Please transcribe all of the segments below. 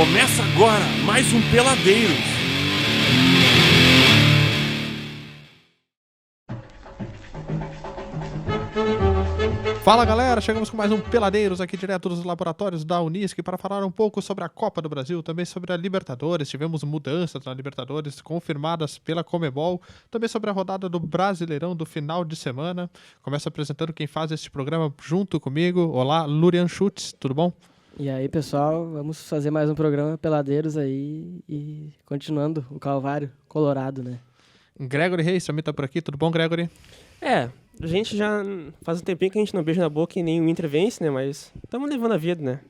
Começa agora mais um Peladeiros. Fala galera, chegamos com mais um Peladeiros aqui direto dos laboratórios da Unisc para falar um pouco sobre a Copa do Brasil, também sobre a Libertadores. Tivemos mudanças na Libertadores confirmadas pela Conmebol, também sobre a rodada do Brasileirão do final de semana. Começo apresentando quem faz este programa junto comigo. Olá, Lurian Schutz, tudo bom? E aí, pessoal, vamos fazer mais um programa Peladeiros aí e continuando o Calvário Colorado, né? Gregory Reis também tá por aqui, tudo bom, Gregory? A gente já faz um tempinho que a gente não beija na boca e nem o Inter vence, né? Mas estamos levando a vida, né?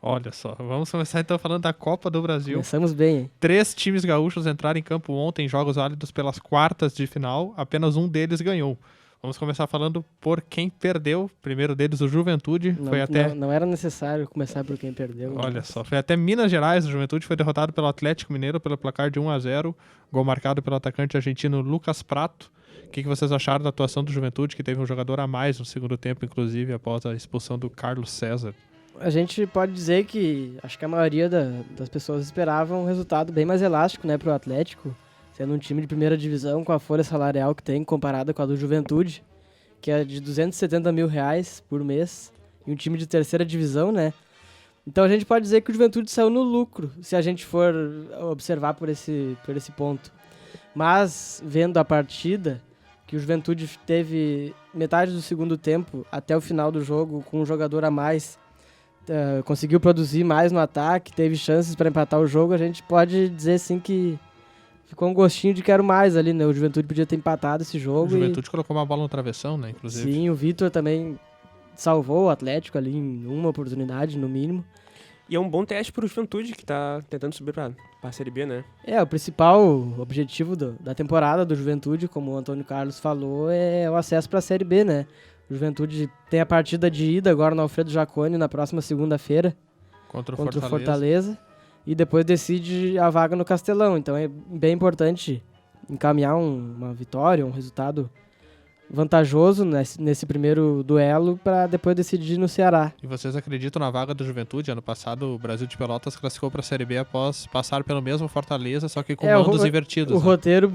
Olha só, vamos começar então falando da Copa do Brasil. Começamos bem, hein? 3 times gaúchos entraram em campo ontem em jogos válidos pelas quartas de final, apenas um deles ganhou. Vamos começar falando por quem perdeu. Primeiro deles, o Juventude. Não era necessário começar por quem perdeu. Olha só, foi até Minas Gerais. O Juventude foi derrotado pelo Atlético Mineiro pelo placar de 1-0. Gol marcado pelo atacante argentino Lucas Prato. O que vocês acharam da atuação do Juventude, que teve um jogador a mais no segundo tempo, inclusive, após a expulsão do Carlos César? A gente pode dizer que acho que a maioria das pessoas esperava um resultado bem mais elástico, né, pro Atlético, sendo um time de primeira divisão com a folha salarial que tem comparada com a do Juventude, que é de R$270 mil por mês, e um time de terceira divisão, né? Então a gente pode dizer que o Juventude saiu no lucro, se a gente for observar por esse ponto. Mas, vendo a partida, que o Juventude teve metade do segundo tempo até o final do jogo com um jogador a mais, conseguiu produzir mais no ataque, teve chances para empatar o jogo, a gente pode dizer sim que ficou um gostinho de quero mais ali, né? O Juventude podia ter empatado esse jogo. O Juventude colocou uma bola no travessão, né? Inclusive. Sim, o Vitor também salvou o Atlético ali em uma oportunidade, no mínimo. E é um bom teste pro Juventude, que tá tentando subir pra Série B, né? O principal objetivo da temporada do Juventude, como o Antônio Carlos falou, é o acesso pra Série B, né? O Juventude tem a partida de ida agora no Alfredo Jaconi, na próxima segunda-feira, contra o Fortaleza. E depois decide a vaga no Castelão. Então é bem importante encaminhar uma vitória, um resultado vantajoso nesse primeiro duelo para depois decidir no Ceará. E vocês acreditam na vaga do Juventude? Ano passado o Brasil de Pelotas classificou para a Série B após passar pelo mesmo Fortaleza, só que com mandos invertidos. O roteiro,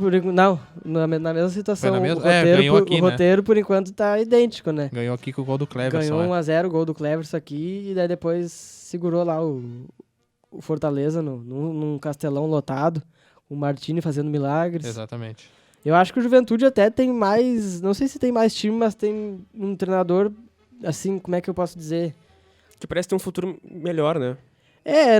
na mesma situação. O roteiro, por enquanto, tá idêntico, né? Ganhou aqui com o gol do Cleverson. Ganhou 1-0 o gol do Cleverson aqui, e daí depois segurou lá o Fortaleza num Castelão lotado, o Martini fazendo milagres. Exatamente. Eu acho que o Juventude até tem mais, não sei se tem mais time, mas tem um treinador, assim, como é que eu posso dizer? Que parece ter um futuro melhor, né?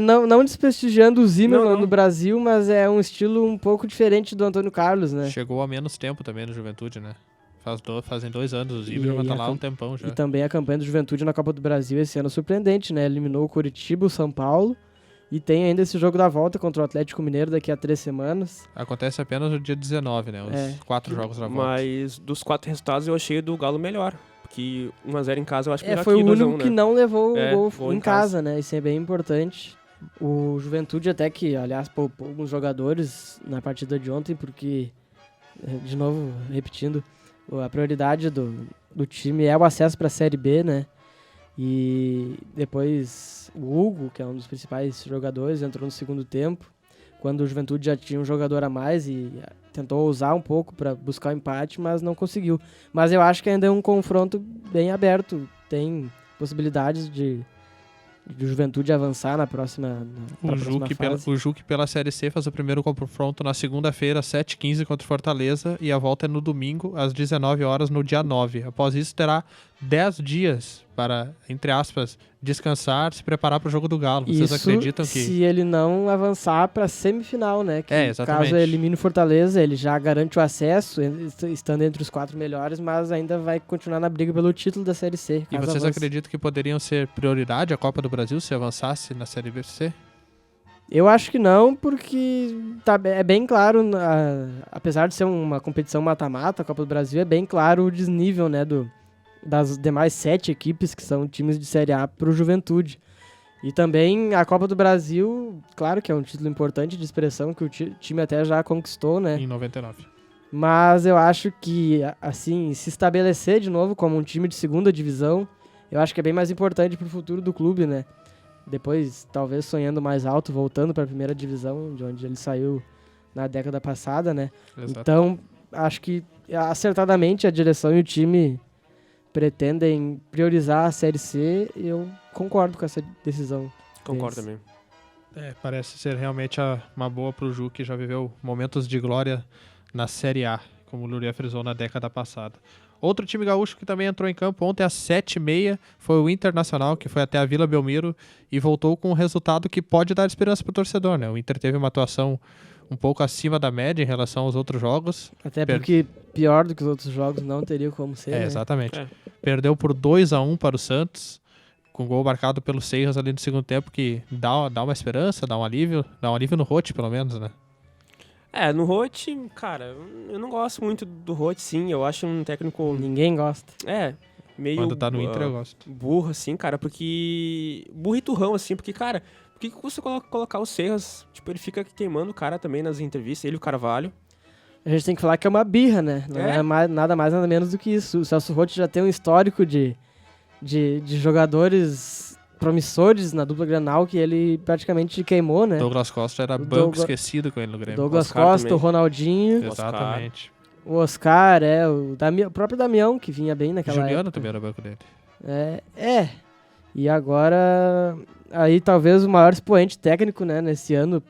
Não desprestigiando o Zimmermann no Brasil, mas é um estilo um pouco diferente do Antônio Carlos, né? Chegou há menos tempo também no Juventude, né? Fazem 2 anos, o Zimmermann tá lá há um tempão já. E também a campanha do Juventude na Copa do Brasil esse ano surpreendente, né? Eliminou o Curitiba, o São Paulo. E tem ainda esse jogo da volta contra o Atlético Mineiro daqui a 3 semanas. Acontece apenas no dia 19, né? Os 4 jogos da volta. Mas dos 4 resultados eu achei do Galo melhor. Porque 1-0 em casa eu acho melhor foi que 2-1, o único né? que não levou o gol em em casa, né? Isso é bem importante. O Juventude até que, aliás, poupou alguns jogadores na partida de ontem, porque, de novo, repetindo, a prioridade do time é o acesso para a Série B, né? E depois o Hugo, que é um dos principais jogadores, entrou no segundo tempo, quando o Juventude já tinha um jogador a mais e tentou ousar um pouco para buscar o empate, mas não conseguiu. Mas eu acho que ainda é um confronto bem aberto, tem possibilidades de Juventude avançar na próxima fase. O Juque pela Série C faz o primeiro confronto na segunda-feira, às 7h15 contra o Fortaleza, e a volta é no domingo, às 19 horas, no dia 9. Após isso, terá 10 dias para, entre aspas, descansar, se preparar para o jogo do Galo. Vocês acreditam que... se ele não avançar para a semifinal, né? Que exatamente. Caso elimine o Fortaleza, ele já garante o acesso, estando entre os 4 melhores, mas ainda vai continuar na briga pelo título da Série C. E vocês acreditam que poderiam ser prioridade a Copa do Brasil se avançasse na Série C? Eu acho que não, porque é bem claro, apesar de ser uma competição mata-mata, a Copa do Brasil é bem claro o desnível, né, das demais 7 equipes que são times de Série A para o Juventude. E também a Copa do Brasil, claro que é um título importante de expressão que o time até já conquistou, né? Em 99. Mas eu acho que, assim, se estabelecer de novo como um time de segunda divisão, eu acho que é bem mais importante para o futuro do clube, né? depois talvez sonhando mais alto, voltando para a primeira divisão, de onde ele saiu na década passada, né? Exato. Então, acho que acertadamente a direção e o time pretendem priorizar a Série C e eu concordo com essa decisão. Concordo deles. também. Parece ser realmente uma boa pro Ju, que já viveu momentos de glória na Série A, como o Luria frisou na década passada. Outro time gaúcho que também entrou em campo ontem às 7h30 foi o Internacional, que foi até a Vila Belmiro e voltou com um resultado que pode dar esperança pro torcedor, né? O Inter teve uma atuação um pouco acima da média em relação aos outros jogos. Até porque pior do que os outros jogos não teria como ser, né? Exatamente. É. Perdeu por 2-1 para o Santos, com gol marcado pelo Seiras ali no segundo tempo, que dá uma esperança, dá um alívio no Rote, pelo menos, né? No Rote, cara, eu não gosto muito do Rote, sim. Eu acho um técnico, Ninguém gosta. meio Quando tá no Inter eu gosto. burro, assim, cara, porque... Burro e turrão, assim, porque, cara, por que custa colocar o Serras? Tipo, ele fica queimando o cara também nas entrevistas, ele e o Carvalho. A gente tem que falar que é uma birra, né? Não É. é nada mais, nada menos do que isso. O Celso Roth já tem um histórico de jogadores promissores na dupla Grenal que ele praticamente queimou, né? Douglas Costa era O banco Douglas- esquecido com ele no Grêmio. Douglas Oscar Costa, também. o Ronaldinho, Exatamente. o Oscar, o próprio Damião, que vinha bem O naquela Juliano época. também era banco dele. E agora, aí talvez o maior expoente técnico, né, nesse ano,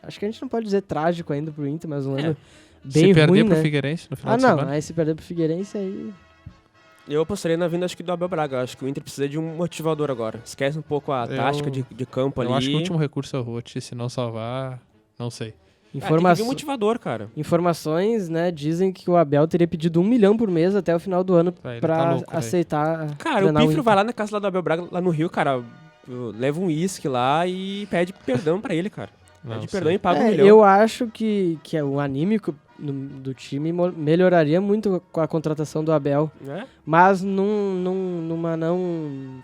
acho que a gente não pode dizer trágico ainda pro Inter, mas um ano bem Se perder ruim, pro né? Figueirense no final Ah, de não, semana. aí se perder pro Figueirense, aí... Eu apostaria na vinda, acho que do Abel Braga. Acho que o Inter precisa de um motivador agora. Esquece um pouco a tática de campo ali. Eu acho que o último recurso é o Rote, se não salvar, não sei. Tem que vir um motivador, cara. Informações, né, dizem que o Abel teria pedido 1 milhão por mês até o final do ano Ele pra tá louco, velho. aceitar Cara, o treinar Pífero Inter. vai lá na casa lá do Abel Braga, lá no Rio, cara, leva um uísque lá e pede perdão pra ele, cara. Não Pede sei. perdão e paga 1 milhão. Eu acho que o anímico do time melhoraria muito com a contratação do Abel. Né? Mas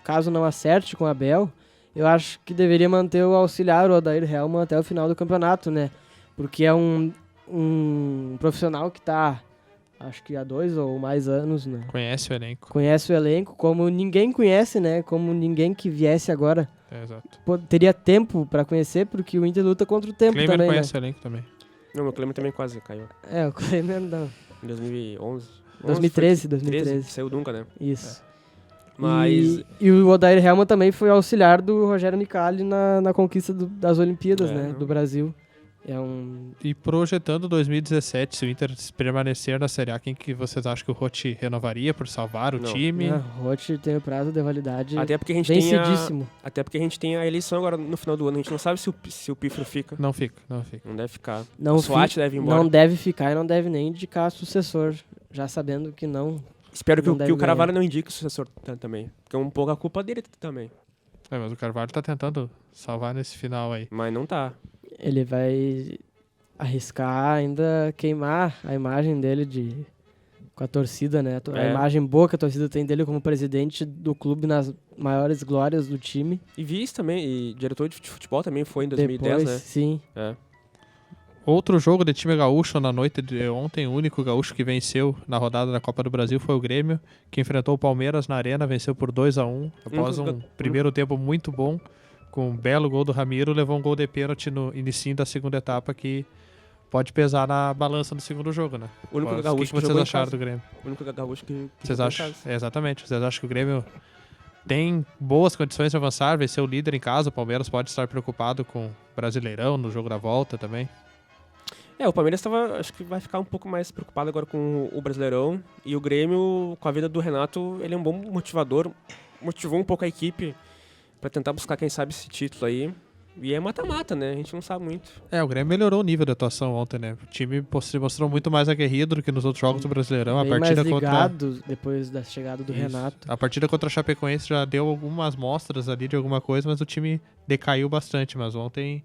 caso não acerte com o Abel, eu acho que deveria manter o auxiliar, o Odair Helman, até o final do campeonato, né? Porque é um profissional que tá, acho que há 2 ou mais anos, né? Conhece o elenco. Conhece o elenco como ninguém conhece, né? Como ninguém que viesse agora Exato. teria tempo pra conhecer, porque o Inter luta contra o tempo Klemer também, conhece o elenco também. Não, meu Clemente também quase caiu. né? O Klemer não. Em 2011. 2013, 2013. 2013. Saiu nunca, né? Isso. Mas... E o Odair Helman também foi auxiliar do Rogério Micali na conquista das Olimpíadas, né? não. Do Brasil. E projetando 2017, se o Inter permanecer na Série A, quem que vocês acham que o Rote renovaria por salvar o Não. time? O Roth tem o prazo de validade Até porque a gente tem vencidíssimo. Até porque a gente tem a eleição agora no final do ano. A gente não sabe se o Pífero fica. Não fica. Não deve ficar. Não, o SWAT deve ir embora. não deve ficar e não deve nem indicar sucessor, já sabendo que não. Espero que, não que deve o Carvalho não indique o sucessor também. Porque é um pouco a culpa dele também. Mas o Carvalho tá tentando salvar nesse final aí. Mas não tá. Ele vai arriscar ainda queimar a imagem dele com a torcida, né? A imagem boa que a torcida tem dele como presidente do clube nas maiores glórias do time. E vice também, e diretor de futebol também foi em 2010, Depois, né? sim. É. Outro jogo de time gaúcho na noite de ontem, o único gaúcho que venceu na rodada da Copa do Brasil foi o Grêmio, que enfrentou o Palmeiras na Arena, venceu por 2-1, após um primeiro tempo muito bom, com um belo gol do Ramiro, levou um gol de pênalti no início da segunda etapa, que pode pesar na balança do segundo jogo, né? O único O que gaúcho vocês jogou em acharam casa. do Grêmio? O único gaúcho que Vocês jogou em acham? casa. Exatamente. Vocês acham que o Grêmio tem boas condições de avançar, vai ser o líder em casa, o Palmeiras pode estar preocupado com o Brasileirão no jogo da volta também? O Palmeiras acho que vai ficar um pouco mais preocupado agora com o Brasileirão. E o Grêmio, com a vida do Renato, ele é um bom motivador. Motivou um pouco a equipe pra tentar buscar, quem sabe, esse título aí. E é mata-mata, né? A gente não sabe muito. O Grêmio melhorou o nível de atuação ontem, né? O time se mostrou muito mais aguerrido do que nos outros jogos do Brasileirão. A Bem partida mais contra ligado depois da chegada do Isso. Renato. A partida contra a Chapecoense já deu algumas mostras ali de alguma coisa, mas o time decaiu bastante. Mas ontem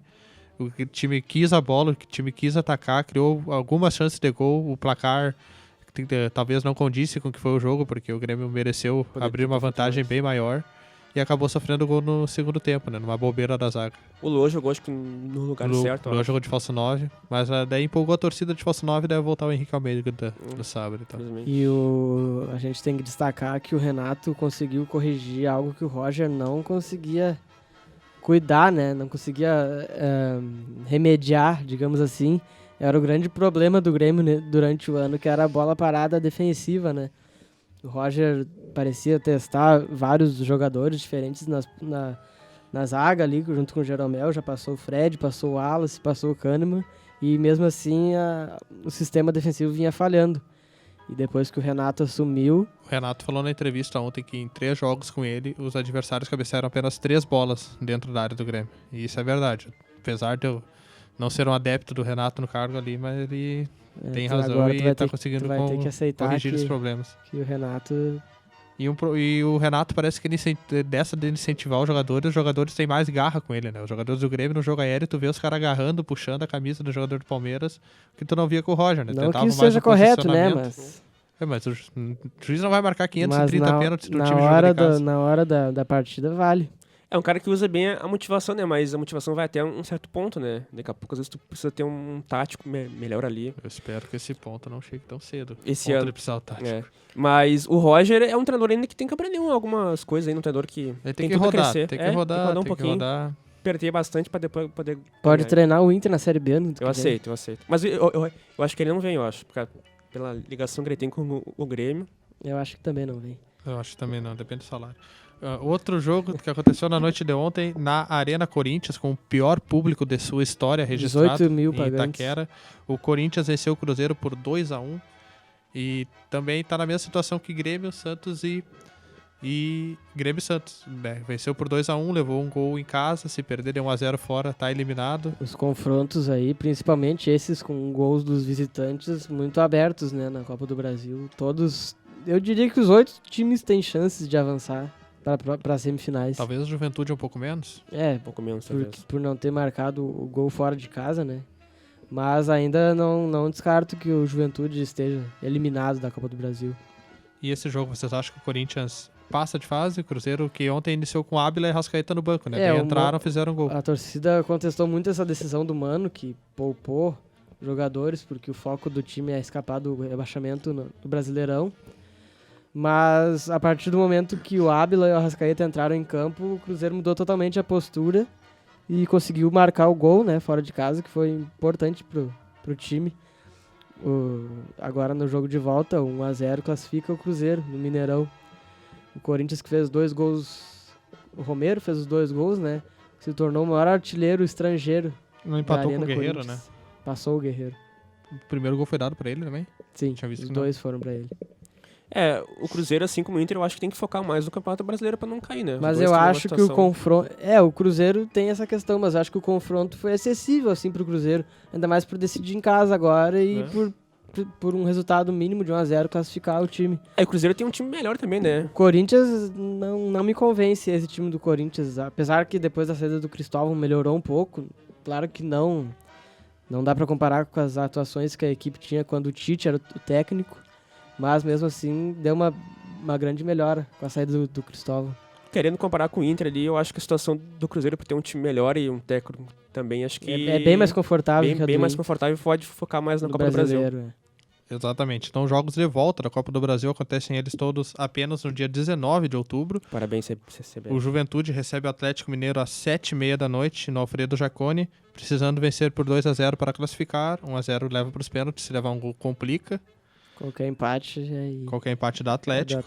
o time quis a bola, o time quis atacar, criou algumas chances de gol. O placar talvez não condisse com o que foi o jogo, porque o Grêmio mereceu abrir uma vantagem bem maior e acabou sofrendo gol no segundo tempo, né? Numa bobeira da zaga. O Lô jogou, acho que no lugar certo. O Lô jogou de falso 9, mas daí empolgou a torcida de falso 9 e deve voltar o Henrique Almeida no sábado. Então. E a gente tem que destacar que o Renato conseguiu corrigir algo que o Roger não conseguia cuidar, né? Não conseguia remediar, digamos assim. Era o grande problema do Grêmio, né, durante o ano, que era a bola parada defensiva, né? O Roger parecia testar vários jogadores diferentes na zaga ali, junto com o Jeromel. Já passou o Fred, passou o Wallace, passou o Kahneman. E mesmo assim o sistema defensivo vinha falhando. E depois que o Renato assumiu... O Renato falou na entrevista ontem que em 3 jogos com ele, os adversários cabecearam apenas 3 bolas dentro da área do Grêmio. E isso é verdade. Apesar de eu não ser um adepto do Renato no cargo ali, mas ele tem razão e tá conseguindo ter que aceitar corrigir os problemas. Que o Renato... E o Renato parece que dessa de incentivar os jogadores têm mais garra com ele, né? Os jogadores do Grêmio no jogo aéreo, tu vê os caras agarrando, puxando a camisa do jogador do Palmeiras, que tu não via com o Roger, né? Não que isso seja correto, né? Mas o juiz não vai marcar 530 pênaltis do time hora de casa. Na hora da partida vale. É um cara que usa bem a motivação, né? Mas a motivação vai até um certo ponto, né? Daqui a pouco, às vezes, tu precisa ter um tático melhor ali. Eu espero que esse ponto não chegue tão cedo. Esse ano. De precisar o tático. É. Mas o Roger é um treinador ainda que tem que aprender algumas coisas aí, um treinador que ele tem que tudo rodar, a crescer. tem que rodar um pouquinho. Perder bastante pra depois poder... Pode treinar o Inter na Série B. Eu aceito. Mas eu acho que ele não vem, eu acho. Pela ligação que ele tem com o Grêmio. Eu acho que também não vem. Eu acho que também não, depende do salário. Outro jogo que aconteceu na noite de ontem, na Arena Corinthians, com o pior público de sua história registrado 18 mil em pagantes. Itaquera. O Corinthians venceu o Cruzeiro por 2-1 e também está na mesma situação que Grêmio, Santos e Grêmio Santos. Né? Venceu por 2-1, levou um gol em casa, se perder de 1-0 fora, tá eliminado. Os confrontos aí, principalmente esses com gols dos visitantes muito abertos, né, na Copa do Brasil. Todos, eu diria que os 8 times têm chances de avançar para semifinais. Talvez a Juventude um pouco menos. Um pouco menos, talvez. Por não ter marcado o gol fora de casa, né? Mas ainda não descarto que o Juventude esteja eliminado da Copa do Brasil. E esse jogo, vocês acham que o Corinthians passa de fase? O Cruzeiro, que ontem iniciou com Ábila e Rascaeta no banco, né? Entraram, fizeram gol. A torcida contestou muito essa decisão do Mano, que poupou jogadores, porque o foco do time é escapar do rebaixamento no Brasileirão. Mas a partir do momento que o Ábila e o Arrascaeta entraram em campo, o Cruzeiro mudou totalmente a postura e conseguiu marcar o gol, né, fora de casa, que foi importante pro time. Agora no jogo de volta, 1-0 classifica o Cruzeiro no Mineirão. O Corinthians, que fez 2 gols, o Romero fez os 2 gols, né, se tornou o maior artilheiro estrangeiro. Não empatou com o Guerreiro, né? Passou o Guerreiro. O primeiro gol foi dado pra ele também? Sim, tinha visto os 2 foram pra ele. O Cruzeiro, assim como o Inter, eu acho que tem que focar mais no Campeonato Brasileiro pra não cair, né? Mas eu acho que o confronto... o Cruzeiro tem essa questão, mas eu acho que o confronto foi acessível, assim, pro Cruzeiro. Ainda mais por decidir em casa agora e por um resultado mínimo de 1-0 classificar o time. O Cruzeiro tem um time melhor também, né? O Corinthians não me convence, esse time do Corinthians. Apesar que depois da saída do Cristóvão melhorou um pouco. Claro que não dá pra comparar com as atuações que a equipe tinha quando o Tite era o técnico. Mas mesmo assim, deu uma grande melhora com a saída do Cristóvão. Querendo comparar com o Inter ali, eu acho que a situação do Cruzeiro por ter um time melhor e um técnico também, acho que... É bem mais confortável. Bem mais confortável e pode focar mais na Copa do Brasil. Exatamente. Então, jogos de volta da Copa do Brasil acontecem eles todos apenas no dia 19 de outubro. Parabéns, CCB. O Juventude recebe o Atlético Mineiro às 7h30 da noite no Alfredo Jaconi, precisando vencer por 2-0 para classificar. 1-0 leva para os pênaltis, se levar um gol complica. Qualquer empate da Atlético.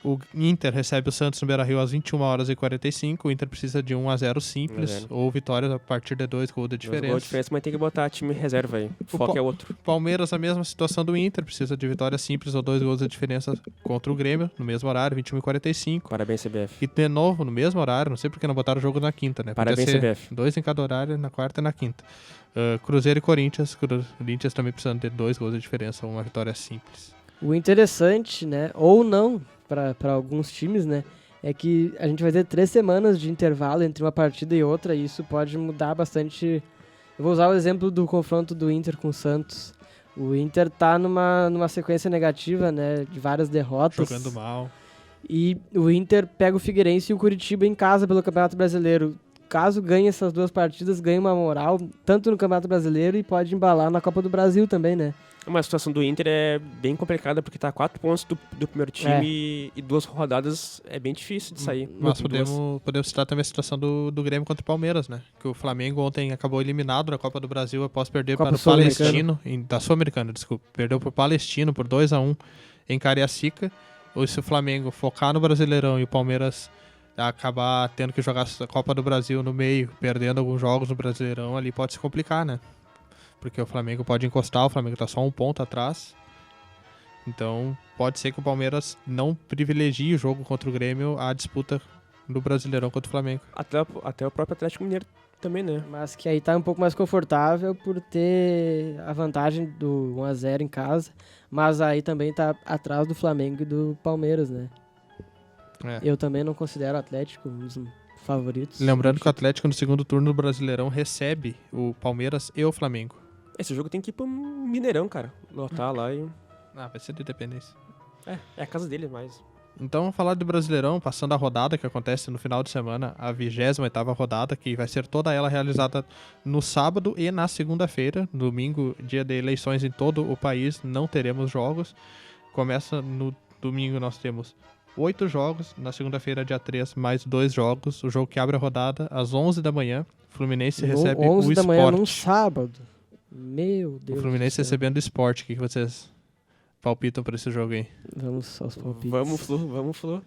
O Inter recebe o Santos no Beira-Rio às 21h45. O Inter precisa de 1-0 simples ou vitórias a partir de 2 gols de diferença. 2 gols de diferença, mas tem que botar time reserva aí. O foco é outro. Palmeiras, a mesma situação do Inter. Precisa de vitória simples ou 2 gols de diferença contra o Grêmio, no mesmo horário, 21h45. Parabéns, CBF. E de novo, no mesmo horário. Não sei porque não botaram o jogo na quinta, né? Parabéns, CBF. 2 em cada horário, na quarta e na quinta. Cruzeiro e Corinthians. Corinthians também precisando de 2 gols de diferença ou uma vitória simples. O interessante, né, ou não, para alguns times, né, é que a gente vai ter 3 semanas de intervalo entre uma partida e outra, e isso pode mudar bastante. Eu vou usar o exemplo do confronto do Inter com o Santos. O Inter tá numa sequência negativa, né, de várias derrotas. Jogando mal. E o Inter pega o Figueirense e o Curitiba em casa pelo Campeonato Brasileiro. caso ganhe essas 2 partidas, ganhe uma moral, tanto no Campeonato Brasileiro e pode embalar na Copa do Brasil também, né? Mas a situação do Inter é bem complicada, porque tá 4 pontos do primeiro time e 2 rodadas é bem difícil de sair. Mas podemos citar também a situação do Grêmio contra o Palmeiras, né? Que o Flamengo ontem acabou eliminado da Copa do Brasil após perder Copa para o Sul-Americana. Palestino, da Sul-Americana, desculpa. Perdeu para o Palestino por 2-1 em Cariacica. Ou se o Flamengo focar no Brasileirão e o Palmeiras acabar tendo que jogar a Copa do Brasil no meio, perdendo alguns jogos no Brasileirão, ali pode se complicar, né? Porque o Flamengo pode encostar, o Flamengo tá só 1 ponto atrás. Então, pode ser que o Palmeiras não privilegie o jogo contra o Grêmio à disputa do Brasileirão contra o Flamengo. Até o próprio Atlético Mineiro também, né? Mas que aí tá um pouco mais confortável por ter a vantagem do 1-0 em casa, mas aí também tá atrás do Flamengo e do Palmeiras, né? É. Eu também não considero o Atlético um dos favoritos. Lembrando que o Atlético no segundo turno do Brasileirão recebe o Palmeiras e o Flamengo. Esse jogo tem que ir pro Mineirão, cara. Lotar lá e... Vai ser de Independência. É a casa dele, mas... Então, vamos falar do Brasileirão, passando a rodada que acontece no final de semana, a 28ª rodada, que vai ser toda ela realizada no sábado e na segunda-feira. Domingo, dia de eleições em todo o país, não teremos jogos. Começa no domingo, nós temos 8 jogos, na segunda-feira, dia 3, mais 2 jogos. O jogo que abre a rodada às 11 da manhã. Fluminense recebe o 11 da manhã Sport. num sábado. Meu Deus. O Fluminense recebendo o Sport. O que vocês palpitam para esse jogo aí? Vamos aos palpites. Vamos, Flu.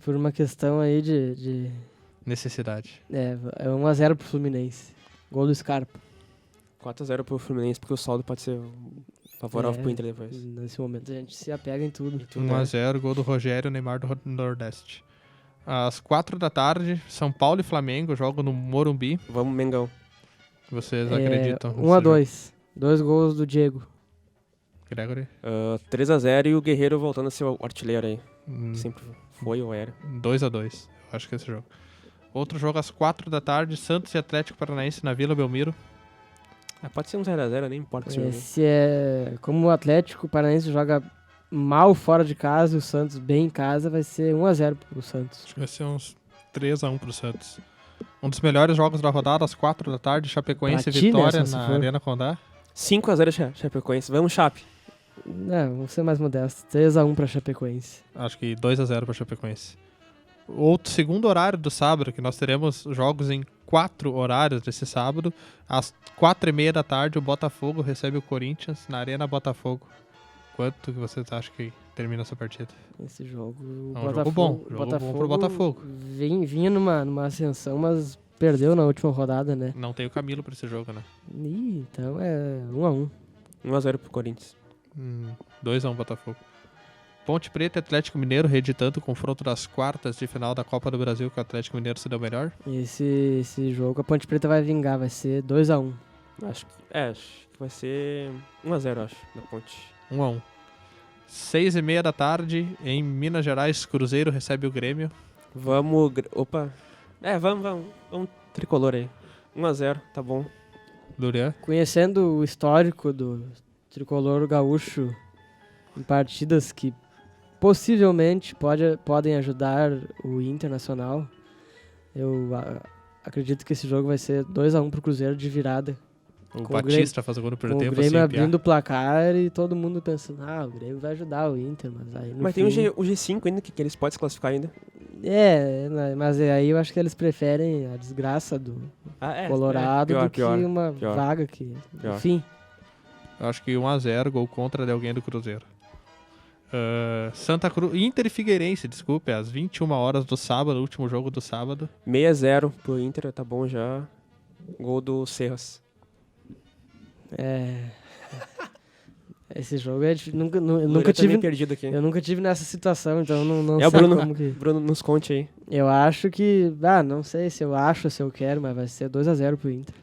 Por uma questão aí de... Necessidade. É 1-0 pro Fluminense. Gol do Scarpa. 4-0 pro Fluminense, porque o saldo pode ser favorável pro Inter depois. Nesse momento a gente se apega em tudo. 1-0, gol do Rogério, Neymar do Nordeste. Às 4 da tarde, São Paulo e Flamengo, jogo no Morumbi. Vamos, Mengão. Vocês acreditam? 1-2. 2 gols do Diego. Gregory? 3-0 e o Guerreiro voltando a ser o artilheiro aí. Sempre foi ou era. 2-2, eu acho que é esse jogo. Outro jogo às 4 da tarde, Santos e Atlético Paranaense na Vila Belmiro. Pode ser um 0-0, nem importa esse jogo. Esse é... Como o Atlético Paranaense joga mal fora de casa e o Santos bem em casa, vai ser 1-0 pro Santos. Acho que vai ser uns 3-1 pro Santos. Um dos melhores jogos da rodada, às 4 da tarde, Chapecoense e Vitória na Arena Condá. 5-0 Chapecoense. Vamos, Chape. Vamos ser mais modestos. 3-1 pra Chapecoense. Acho que 2-0 pra Chapecoense. Outro segundo horário do sábado, que nós teremos jogos em 4 horários desse sábado. Às 4h30 da tarde, o Botafogo recebe o Corinthians na Arena Botafogo. Quanto que vocês acham que termina essa partida? Esse jogo... Jogo bom pro Botafogo. Vinha numa ascensão, mas perdeu na última rodada, né? Não tem o Camilo pra esse jogo, né? Então é 1-1. 1-0 pro Corinthians. 2-1 Botafogo. Ponte Preta e Atlético Mineiro reeditando o confronto das quartas de final da Copa do Brasil, que o Atlético Mineiro se deu melhor. Esse jogo a Ponte Preta vai vingar, vai ser 2-1. Acho que vai ser 1-0, acho, na Ponte. 1-1. 6h30 da tarde, em Minas Gerais, Cruzeiro recebe o Grêmio. Vamos... Opa. Vamos tricolor aí. 1-0, tá bom. Durian. Conhecendo o histórico do tricolor gaúcho em partidas que possivelmente podem ajudar o Internacional, eu acredito que esse jogo vai ser 2-1 pro Cruzeiro de virada. O Batista faz o gol no primeiro tempo. O Grêmio abrindo o placar e todo mundo pensando, o Grêmio vai ajudar o Inter, mas aí no Mas fim... tem o G5 ainda, que eles podem se classificar ainda. Mas aí eu acho que eles preferem a desgraça do Colorado do que uma vaga que... Enfim. Eu acho que 1-0, gol contra de alguém do Cruzeiro. Santa Cruz, Inter e Figueirense, desculpe, às 21 horas do sábado, último jogo do sábado. 6-0 pro Inter, tá bom já. Gol do Serras. Esse jogo é difícil. Nunca tive perdido aqui. Eu nunca tive nessa situação, então não sei Bruno, como que... Bruno, nos conte aí. Eu acho que... não sei se eu acho, se eu quero, mas vai ser 2-0 pro Inter.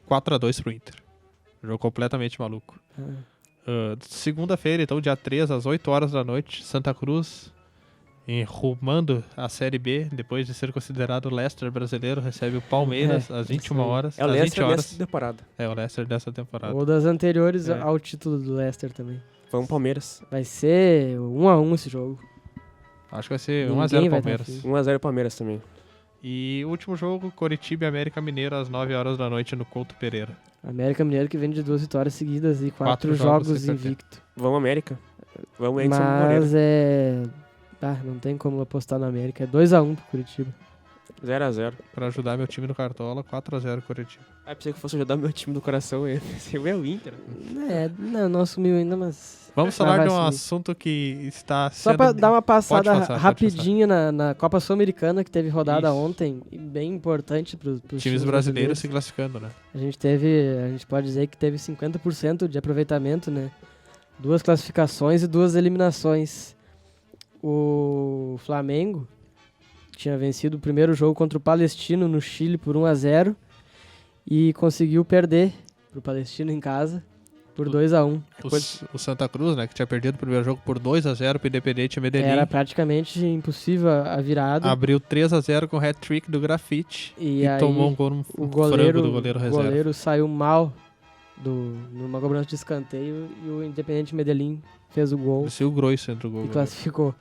4-2 pro Inter. Jogo completamente maluco. Segunda-feira, então, dia 3, às 8 horas da noite, Santa Cruz, rumando a Série B, depois de ser considerado o Leicester brasileiro, recebe o Palmeiras às 21 horas. É o Leicester dessa temporada. É o Leicester dessa temporada. Ou das anteriores ao título do Leicester também. Vamos Palmeiras. Vai ser 1-1 esse jogo. Acho que vai ser 1-0 Palmeiras. 1-0 Palmeiras também. E o último jogo, Coritiba e América Mineiro, às 9 horas da noite no Couto Pereira. América Mineiro que vem de 2 vitórias seguidas e 4 4 jogos jogos sem perder. invicto. Vamos América. Vamos Edson Moreira. Mas não tem como apostar na América. É 2x1 pro Curitiba. 0x0. Pra ajudar meu time no Cartola, 4x0 Coritiba. Pensei que fosse ajudar meu time do coração. Pensei, é o Inter. Não assumiu ainda, mas... Vamos vai falar de um assumir. assunto que está Só sendo... pra dar uma passada Pode passar, rapidinha na Copa Sul-Americana, que teve rodada Isso. ontem, e bem importante pros Times brasileiros se classificando, né? A gente pode dizer que teve 50% de aproveitamento, né? 2 classificações e 2 eliminações. O Flamengo tinha vencido o primeiro jogo contra o Palestino no Chile por 1x0 e conseguiu perder pro Palestino em casa por 2x1. O Santa Cruz, né, que tinha perdido o primeiro jogo por 2x0 pro Independente Medellín. Era praticamente impossível a virada. Abriu 3x0 com o hat-trick do Grafite E aí, tomou um gol no frango do goleiro o reserva. goleiro saiu mal numa cobrança de escanteio e o Independente Medellín fez o gol Desceu grosso entre o gol. e classificou.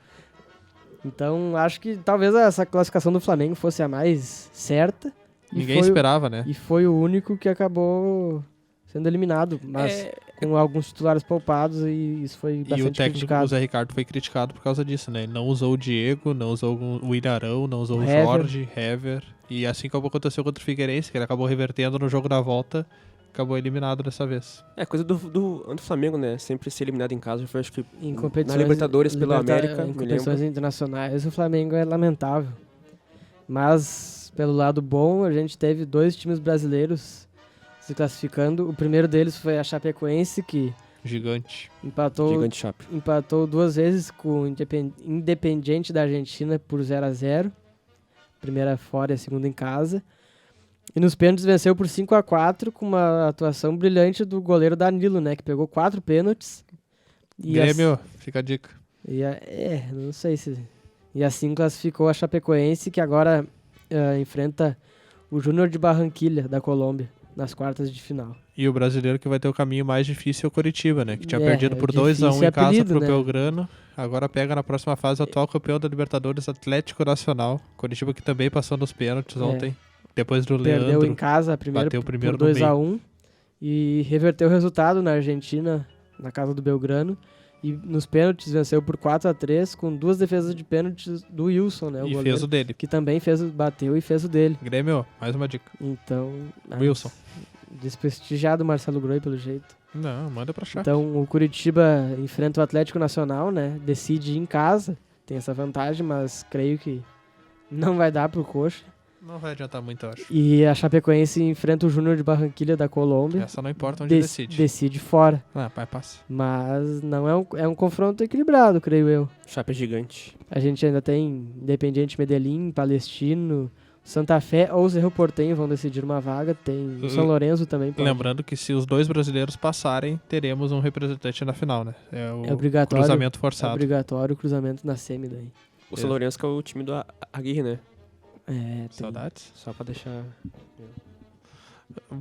Então, acho que talvez essa classificação do Flamengo fosse a mais certa. Ninguém esperava, né? E foi o único que acabou sendo eliminado, mas com alguns titulares poupados e isso foi bastante E o técnico criticado. do Zé Ricardo foi criticado por causa disso, né? Ele não usou o Diego, não usou o Ilharão, não usou o Hever. Jorge, Hever. E assim como aconteceu contra o Figueirense, que ele acabou revertendo no jogo da volta, acabou eliminado dessa vez. Coisa do Flamengo, né? Sempre ser eliminado em casa. Foi, acho que Em na competições, Libertadores pela América, em me competições lembro. internacionais, o Flamengo é lamentável. Mas, pelo lado bom, a gente teve 2 times brasileiros se classificando. O primeiro deles foi a Chapecoense, que Gigante. Gigante Chape. empatou 2 vezes com o Independiente da Argentina por 0x0. Primeira fora e a segunda em casa. E nos pênaltis venceu por 5x4 com uma atuação brilhante do goleiro Danilo, né? Que pegou 4 pênaltis. E Grêmio, fica a dica. não sei se... E assim classificou a Chapecoense, que agora enfrenta o Júnior de Barranquilha, da Colômbia, nas quartas de final. E o brasileiro que vai ter o caminho mais difícil é o Coritiba, né? Que tinha É, perdido por difícil 2x1 em casa apelido, pro né? Belgrano. Agora pega na próxima fase o atual campeão da Libertadores, Atlético Nacional. Coritiba que também passou nos pênaltis ontem. Depois do Perdeu Leandro. em casa bateu primeiro por no 2x1 e reverteu o resultado na Argentina, na casa do Belgrano. E nos pênaltis venceu por 4x3 com 2 defesas de pênaltis do Wilson, né? O E goleiro, fez o dele. que também bateu e fez o dele. Grêmio, mais uma dica. Então, Wilson. desprestigiado o Marcelo Groi, pelo jeito. Não, manda pra Chape. Então, o Curitiba enfrenta o Atlético Nacional, né? Decide em casa, tem essa vantagem, mas creio que não vai dar pro Coxa. Não vai adiantar muito, eu acho. E a Chapecoense enfrenta o Júnior de Barranquilha da Colômbia. Essa não importa onde decide. Decide fora. Ah, pai, passa. Mas não é um confronto equilibrado, creio eu. Chape é gigante. A gente ainda tem Independiente Medellín, Palestino, Santa Fé ou Cerro Porteño vão decidir uma vaga. Tem o São Lourenço também. Pode. Lembrando que se os 2 brasileiros passarem, teremos um representante na final, né? É o obrigatório, cruzamento É forçado. obrigatório o cruzamento na semi daí. O São Lourenço que é o time do Aguirre, né? Saudades. Só pra deixar...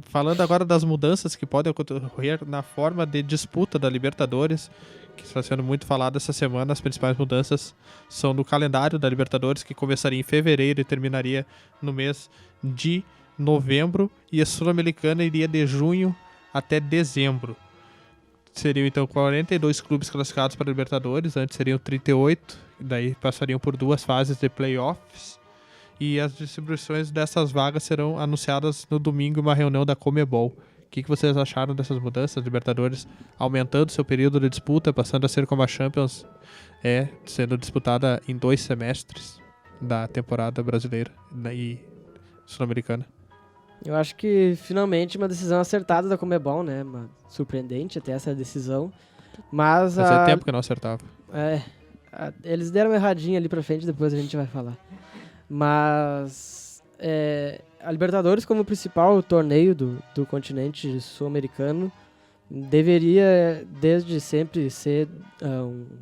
Falando agora das mudanças que podem ocorrer na forma de disputa da Libertadores, que está sendo muito falado essa semana, as principais mudanças são no calendário da Libertadores, que começaria em fevereiro e terminaria no mês de novembro, e a Sul-Americana iria de junho até dezembro. Seriam então 42 clubes classificados para a Libertadores, antes seriam 38, e daí passariam por 2 fases de playoffs. E as distribuições dessas vagas serão anunciadas no domingo em uma reunião da Comebol. O que vocês acharam dessas mudanças? Libertadores aumentando seu período de disputa, passando a ser como a Champions, sendo disputada em 2 semestres da temporada brasileira e sul-americana. Eu acho que finalmente uma decisão acertada da Comebol, né? Surpreendente até essa decisão. Mas Fazia tempo que não acertava. eles deram uma erradinha ali pra frente, depois a gente vai falar. Mas a Libertadores, como principal torneio do continente sul-americano, deveria desde sempre ser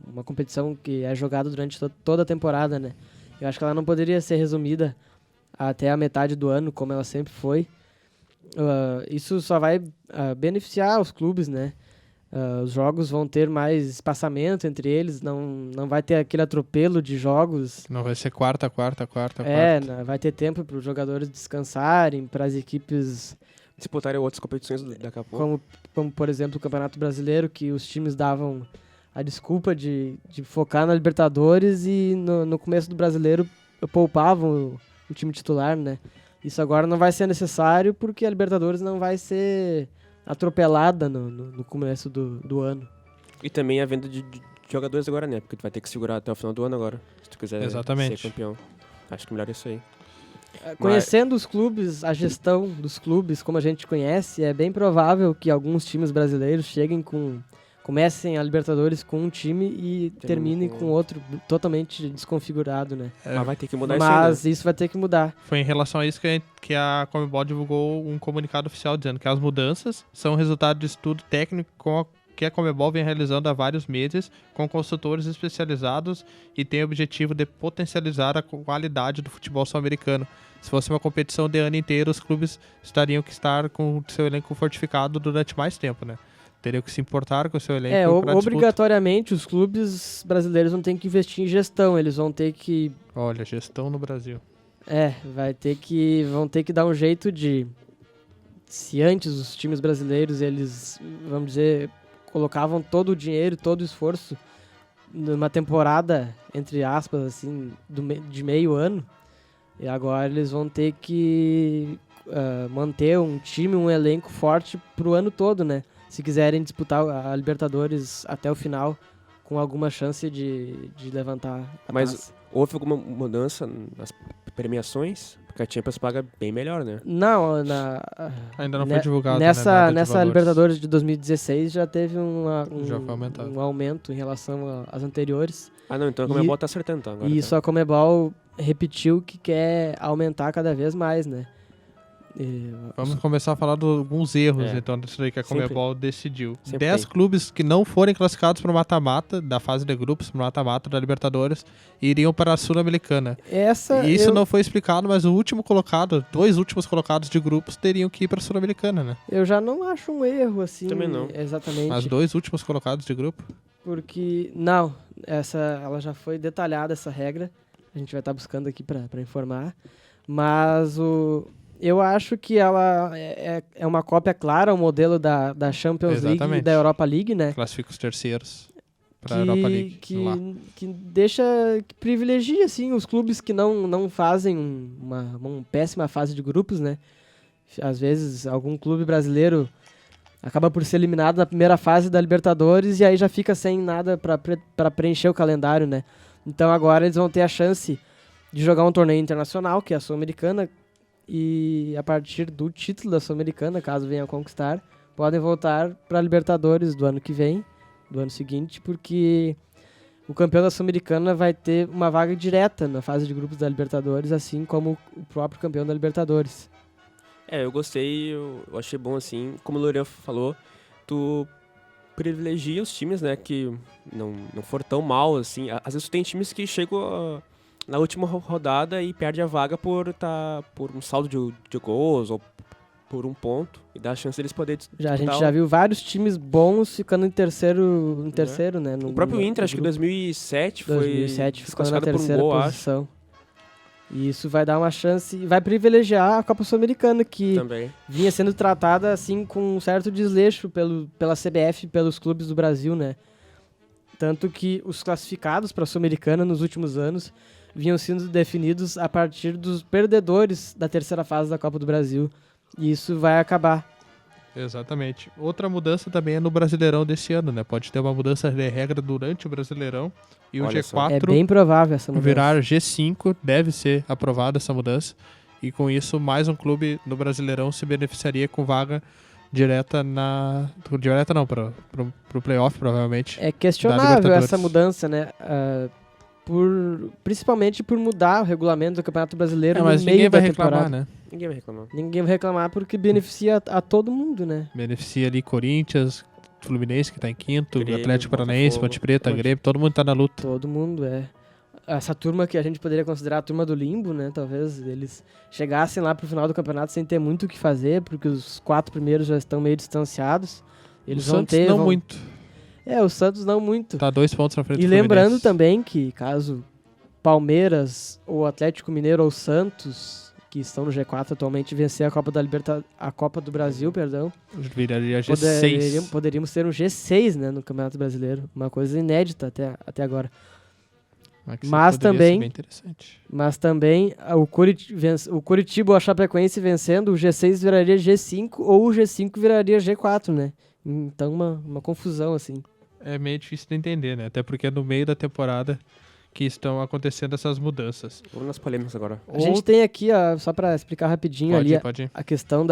uma competição que é jogada durante toda a temporada, né? Eu acho que ela não poderia ser resumida até a metade do ano, como ela sempre foi. Isso só vai beneficiar os clubes, né? Os jogos vão ter mais espaçamento entre eles, não vai ter aquele atropelo de jogos. Não vai ser quarta. Vai ter tempo para os jogadores descansarem, para as equipes Disputarem outras competições daqui a pouco. como, por exemplo, o Campeonato Brasileiro, que os times davam a desculpa de focar na Libertadores e no começo do Brasileiro poupavam o time titular, né? Isso agora não vai ser necessário porque a Libertadores não vai ser atropelada no começo do ano. E também a venda de jogadores agora, né? Porque tu vai ter que segurar até o final do ano agora, se tu quiser Exatamente. ser campeão. Acho que melhor isso aí. Conhecendo os clubes, a gestão dos clubes, como a gente conhece, é bem provável que alguns times brasileiros comecem a Libertadores com um time e terminem com outro totalmente desconfigurado, né? Mas vai ter que mudar Mas isso aí, né? isso vai ter que mudar. Foi em relação a isso que a Conmebol divulgou um comunicado oficial dizendo que as mudanças são resultado de estudo técnico que a Conmebol vem realizando há vários meses com consultores especializados e tem o objetivo de potencializar a qualidade do futebol sul-americano. Se fosse uma competição de ano inteiro, os clubes teriam que estar com o seu elenco fortificado durante mais tempo, né? Teriam que se importar com o seu elenco pra disputa. Obrigatoriamente os clubes brasileiros vão ter que investir em gestão, eles vão ter que... Olha, gestão no Brasil. Vão ter que dar um jeito de... Se antes os times brasileiros, eles, vamos dizer, colocavam todo o dinheiro, todo o esforço numa temporada, entre aspas, assim, de meio ano, e agora eles vão ter que manter um time, um elenco forte pro ano todo, né? Se quiserem disputar a Libertadores até o final, com alguma chance de levantar a Mas taça. houve alguma mudança nas premiações? Porque a Champions paga bem melhor, né? Não, Ainda não foi divulgado, nessa né, nada de valores. Libertadores de 2016 já teve Já foi aumentado. um aumento em relação às anteriores. Ah, não, então a Conmebol tá acertando então, agora. E isso a Conmebol repetiu que quer aumentar cada vez mais, né? Vamos começar a falar de alguns erros, então, disso aí que a Conmebol decidiu. 10 clubes que não forem classificados para o mata-mata, da fase de grupos, para o mata-mata da Libertadores, iriam para a Sul-Americana. Isso não foi explicado, mas dois últimos colocados de grupos teriam que ir para a Sul-Americana, né? Eu já não acho um erro, assim, também não. Exatamente. Mas dois últimos colocados de grupo? Porque, ela já foi detalhada, essa regra. A gente vai estar buscando aqui para informar. Mas eu acho que ela é uma cópia clara, o modelo da Champions League e da Europa League, né? Classifica os terceiros para a Europa League. Que privilegia, assim, os clubes que não fazem uma péssima fase de grupos, né? Às vezes, algum clube brasileiro acaba por ser eliminado na primeira fase da Libertadores e aí já fica sem nada para preencher o calendário, né? Então agora eles vão ter a chance de jogar um torneio internacional, que é a Sul-Americana, e a partir do título da Sul-Americana, caso venha a conquistar, podem voltar para a Libertadores do ano que vem, do ano seguinte, porque o campeão da Sul-Americana vai ter uma vaga direta na fase de grupos da Libertadores, assim como o próprio campeão da Libertadores. Eu gostei, eu achei bom assim, como o Lorian falou, tu privilegia os times, né, que não foram tão mal, assim. Às vezes tu tem times que chegam na última rodada e perde a vaga por um saldo de gols ou por um ponto e dá a chance deles poderem disputar. A gente já viu vários times bons ficando em terceiro, né? O próprio Inter, acho que em 2007 foi ficou na terceira por um gol, posição. Acho. E isso vai dar uma chance, vai privilegiar a Copa Sul-Americana, que também vinha sendo tratada assim com um certo desleixo pela CBF e pelos clubes do Brasil, né? Tanto que os classificados para a Sul-Americana nos últimos anos vinham sendo definidos a partir dos perdedores da terceira fase da Copa do Brasil. E isso vai acabar. Exatamente. Outra mudança também é no Brasileirão desse ano, né? Pode ter uma mudança de regra durante o Brasileirão e o G4 é bem provável essa mudança. Virar G5, deve ser aprovada essa mudança. E com isso, mais um clube no Brasileirão se beneficiaria com vaga direta pro playoff, provavelmente. É questionável essa mudança, né? Principalmente por mudar o regulamento do Campeonato Brasileiro no meio da temporada. Né? Ninguém vai reclamar porque beneficia a todo mundo, né? Beneficia ali Corinthians, Fluminense que tá em quinto, Grêmio, Atlético Paranaense, Ponte Preta, Grêmio, todo mundo tá na luta. Todo mundo, Essa turma que a gente poderia considerar a turma do limbo, né? Talvez eles chegassem lá pro final do campeonato sem ter muito o que fazer, porque os 4 primeiros já estão meio distanciados. Eles o vão Santos ter... não vão- muito. O Santos não muito. Tá 2 pontos na frente E do lembrando Fluminense. também que caso Palmeiras ou Atlético Mineiro ou Santos, que estão no G4 atualmente, vencer a Copa do Brasil, perdão, Viraria G6. poderíamos ter um G6, né, no Campeonato Brasileiro. Uma coisa inédita até agora. Mas poderia ser também- bem interessante. Mas também o Curitiba ou a Chapecoense vencendo, o G6 viraria G5 ou o G5 viraria G4, né? Então uma confusão, assim. É meio difícil de entender, né? Até porque é no meio da temporada que estão acontecendo essas mudanças. Vamos nas polêmicas agora. A gente tem aqui, ó, só pra explicar rapidinho ali, Pode ir. a questão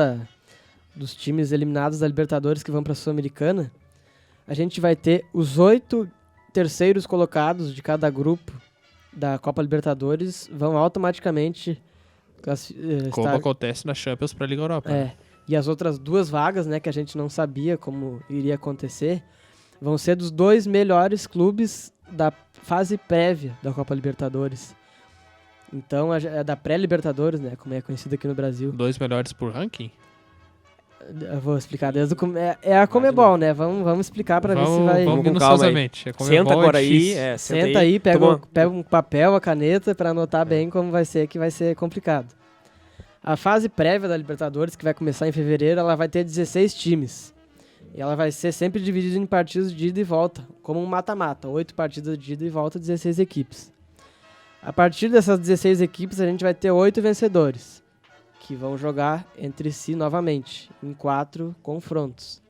dos times eliminados da Libertadores que vão pra Sul-Americana. A gente vai ter os 8 terceiros colocados de cada grupo da Copa Libertadores vão automaticamente Como estar... acontece na Champions pra Liga Europa. né? E as outras 2 vagas, né, que a gente não sabia como iria acontecer, vão ser dos 2 melhores clubes da fase prévia da Copa Libertadores. Então, é da pré-Libertadores, né, como é conhecido aqui no Brasil. 2 melhores por ranking? Eu vou explicar desde o começo. É a Comebol, né? Vamos explicar pra ver se vai... Vamos com calma minuciosamente. Senta agora aí. difícil. Senta aí, pega toma- pega um papel, a caneta pra anotar bem como vai ser, que vai ser complicado. A fase prévia da Libertadores, que vai começar em fevereiro, ela vai ter 16 times. E ela vai ser sempre dividida em partidos de ida e volta, como um mata-mata. 8 partidas de ida e volta, 16 equipes. A partir dessas 16 equipes, a gente vai ter 8 vencedores, que vão jogar entre si novamente, em 4 confrontos.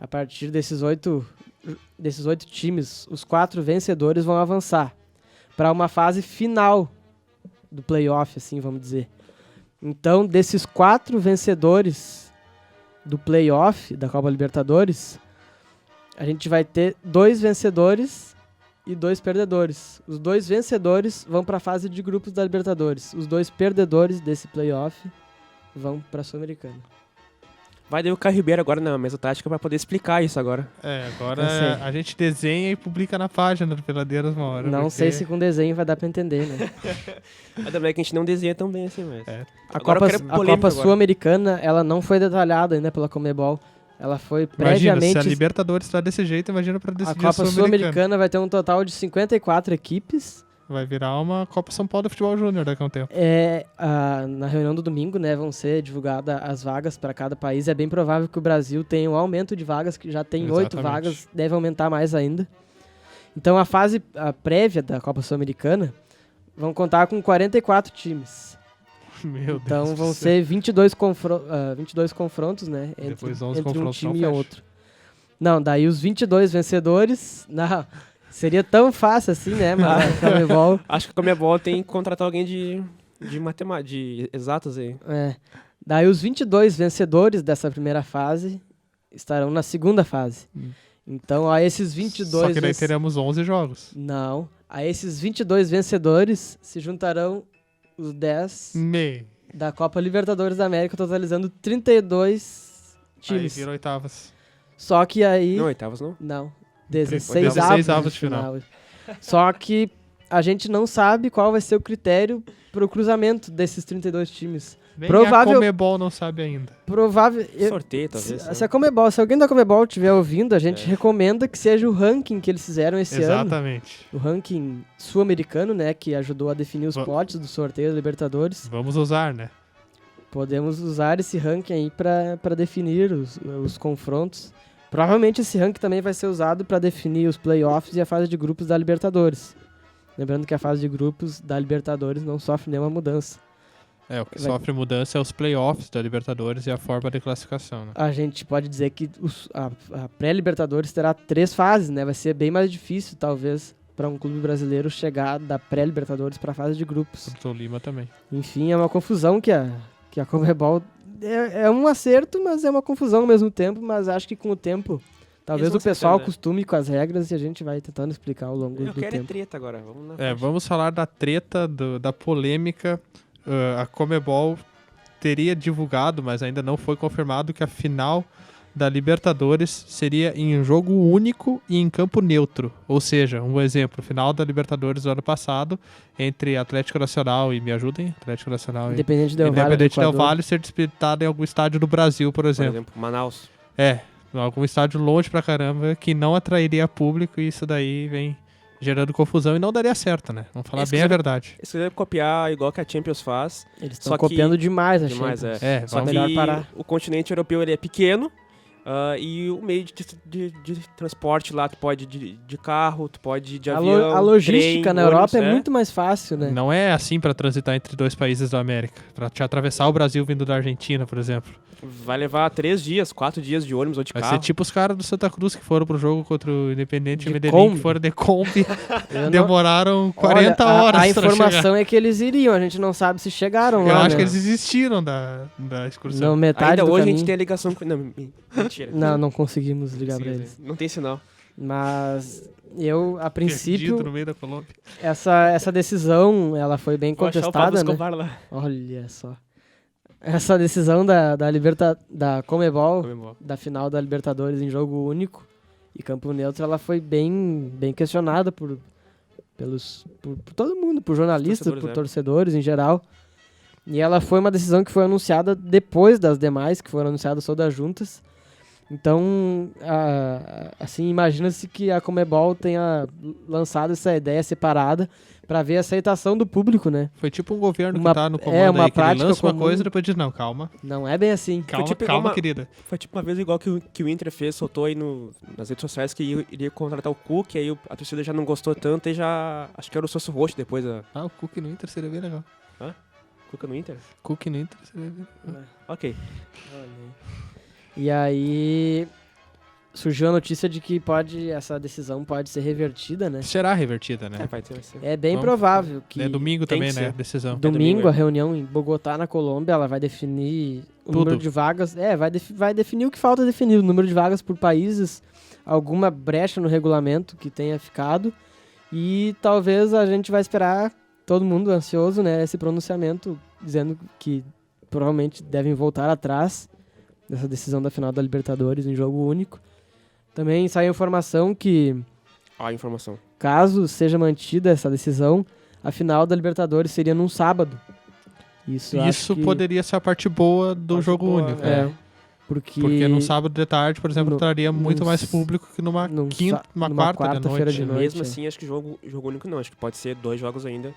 A partir desses 8 times, os 4 vencedores vão avançar para uma fase final do playoff, assim, vamos dizer. Então, desses 4 vencedores do playoff da Copa Libertadores, a gente vai ter 2 vencedores e 2 perdedores. Os 2 vencedores vão para a fase de grupos da Libertadores. Os 2 perdedores desse playoff vão para a Sul-Americana. Vai daí o Caio Ribeiro agora na mesa tática pra poder explicar isso agora. Agora Eu sei. a gente desenha e publica na página do Peladeiros uma hora. Não porque sei se com desenho vai dar para entender, né? Ainda bem que a gente não desenha tão bem assim, mas... A Agora eu Copa, quero a polêmica Copa agora. Sul-Americana, ela não foi detalhada ainda pela Comebol. Ela foi Imagina, se previamente... a Libertadores tá desse jeito, imagina pra A decidir Copa Sul-Americana. Sul-Americana vai ter um total de 54 equipes. Vai virar uma Copa São Paulo do Futebol Júnior daqui a um tempo. Na reunião do domingo, né, vão ser divulgadas as vagas para cada país. É bem provável que o Brasil tenha um aumento de vagas, que já tem 8 Exatamente. vagas, deve aumentar mais ainda. Então, a prévia da Copa Sul-Americana vão contar com 44 times. Meu Então Deus. vão do céu. ser 22 confrontos, né? Depois 11 entre um confrontos time não e fecha. outro. Não, daí os 22 vencedores... Não, seria tão fácil assim, né? Mas a Comebol... Acho que a Comebol tem que contratar alguém de matemática, de exatas aí. Daí os 22 vencedores dessa primeira fase estarão na segunda fase. Então, a esses 22... Só que daí teremos 11 jogos. Não. A esses 22 vencedores se juntarão os 10 da Copa Libertadores da América, totalizando 32 Aí times. vira oitavas. Só que aí... Não, oitavas não. Não. 16 16 avos de de final. final. Só que a gente não sabe qual vai ser o critério para o cruzamento desses 32 times. Nem Provável- a Comebol não sabe ainda. Sorteio, talvez. né? Se alguém da Comebol estiver ouvindo, a gente recomenda que seja o ranking que eles fizeram esse ano. Exatamente. O ranking sul-americano, né, que ajudou a definir os Va- potes do sorteio da Libertadores. Vamos usar, né? Podemos usar esse ranking aí para definir os confrontos. Provavelmente esse ranking também vai ser usado para definir os playoffs e a fase de grupos da Libertadores. Lembrando que a fase de grupos da Libertadores não sofre nenhuma mudança. O que Vai- sofre mudança é os playoffs da Libertadores e a forma de classificação, né? A gente pode dizer que a pré-Libertadores terá 3 fases, né? Vai ser bem mais difícil, talvez, para um clube brasileiro chegar da pré-Libertadores para a fase de grupos. Pro Tolima também. Enfim, é uma confusão que a Comebol... É um acerto, mas é uma confusão ao mesmo tempo, mas acho que com o tempo... Talvez Eles o vão pessoal acertando, né? acostume com as regras e a gente vai tentando explicar ao longo Eu do quero é tempo. treta agora. Vamos na Vamos falar da treta, da polêmica. A Comebol teria divulgado, mas ainda não foi confirmado, que a final da Libertadores seria em jogo único e em campo neutro. Ou seja, um exemplo, final da Libertadores do ano passado, entre Atlético Nacional e, me ajudem, Atlético Nacional e Independente Del Valle do Independente Del Equador. Valle ser disputado em algum estádio do Brasil, por Por exemplo. exemplo, Manaus. algum estádio longe pra caramba, que não atrairia público, e isso daí vem gerando confusão e não daria certo, né? Vamos falar bem a verdade. Se quiser copiar igual que a Champions faz, Eles Só estão que- copiando demais a demais, Champions. Só vamos- que melhor parar. o continente europeu ele é pequeno e o meio de transporte lá, tu pode ir de carro, tu pode ir de avião, A logística trem, na Europa ônibus, é muito mais fácil, né? Não é assim pra transitar entre dois países da América. Pra te atravessar o Brasil vindo da Argentina, por exemplo. Vai levar 3 dias, 4 dias de ônibus ou de Vai carro. ser tipo os caras do Santa Cruz que foram pro jogo contra o Independente De Medellín, Kombi. que foram de Kombi, Eu não- demoraram 40 Olha, horas A pra informação chegar. é que eles iriam, a gente não sabe se chegaram Eu lá, acho né? que eles desistiram da excursão. Não, metade Ainda do hoje a caminho. gente tem a ligação com... Não, mentira. Não conseguimos ligar pra Sim, eles. não tem sinal. Mas eu, a Perdido princípio, no meio da Colômbia. essa decisão, ela foi bem Vou achar o Pablo contestada, né? Escobar lá. Olha só. Essa decisão da Conmebol, Comemora. da final da Libertadores em jogo único e campo neutro, ela foi bem questionada por todo mundo, por jornalistas, Torcedores, por né? torcedores em geral. E ela foi uma decisão que foi anunciada depois das demais, que foram anunciadas todas juntas. Então, assim, imagina-se que a Conmebol tenha lançado essa ideia separada para ver a aceitação do público, né? Foi tipo um governo Uma- que tá no comando é, uma aí, que ele prática lança uma comum. coisa e depois diz, não, calma, Não é bem assim. calma, tipo calma, uma- querida. Foi tipo uma vez igual que o Inter fez, soltou aí nas redes sociais que iria contratar o Cook, aí a torcida já não gostou tanto e já... Acho que era o Sosso Roxo depois, a Ah, o Cook no Inter seria bem legal. Cook no Inter. Cook no Inter seria bem legal. Ok. E aí surgiu a notícia de que essa decisão pode ser revertida, né? Será revertida, né? Vai ser. É bem Vamos- provável que É domingo tem também, que né? ser. Decisão. domingo domingo, a é. reunião em Bogotá, na Colômbia, ela vai definir o Tudo. número de vagas. Vai definir o que falta definir, o número de vagas por países, alguma brecha no regulamento que tenha ficado. E talvez a gente vai esperar, todo mundo ansioso, né? Esse pronunciamento dizendo que provavelmente devem voltar atrás dessa decisão da final da Libertadores em jogo único. Também saiu informação que, Ó, a informação. caso seja mantida essa decisão, a final da Libertadores seria num sábado. Isso acho que- poderia ser a parte boa do Parte jogo boa, único. É, né? porque Porque no sábado de tarde, por exemplo, No- traria muito num mais s- público que numa num quinta, sa- uma numa quarta de quarta-feira noite. de noite. Mesmo é. assim, acho que jogo único não. Acho que pode ser 2 jogos ainda.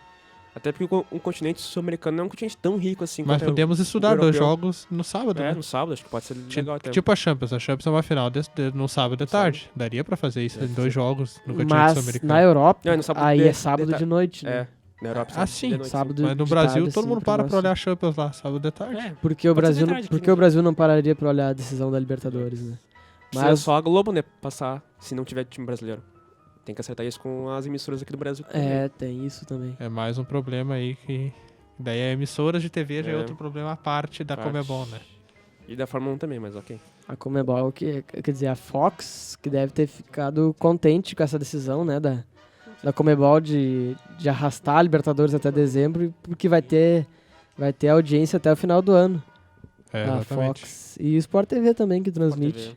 Até porque o continente sul-americano não é um continente tão rico assim Mas quanto podemos estudar dois europeu. jogos no sábado, né? no sábado. Acho que pode ser legal até. Tipo a Champions. A Champions é uma final no sábado de No sábado. tarde. Daria pra fazer isso em Deve 2 ser. jogos no continente Mas sul-americano. na Europa, Não, é no sábado aí de- é sábado de noite, né? É, na Europa. Ah, sábado sim. de noite, Sábado Mas no de Brasil, tarde, todo mundo assim, para pra próximo. olhar a Champions lá, sábado de tarde. É, Porque o Pode ser Brasil, de tarde, porque que o Brasil não pararia pra olhar a decisão da Libertadores, né? precisa Mas só a Globo, né, passar, se não tiver time brasileiro. Tem que acertar isso com as emissoras aqui do Brasil. tem isso também. É mais um problema aí que... Daí a emissoras de TV já é É. outro problema à parte da Parte. Comebol, né? E da Fórmula 1 também, mas ok. A Conmebol, quer dizer, a Fox, que deve ter ficado contente com essa decisão, né, da Conmebol de arrastar a Libertadores até dezembro, porque vai ter audiência até o final do ano. É, a exatamente. Fox e o Sport TV também, que transmite. TV.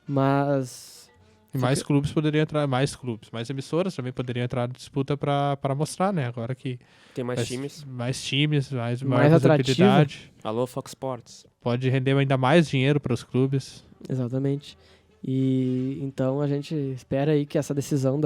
Mas E mais clubes poderiam entrar, mais emissoras também poderiam entrar na disputa pra mostrar, né? Agora que Tem mais vai- times. mais times, mais Mais visibilidade. Alô, Fox Sports. Pode render ainda mais dinheiro para os clubes. exatamente. E então a gente espera aí que essa decisão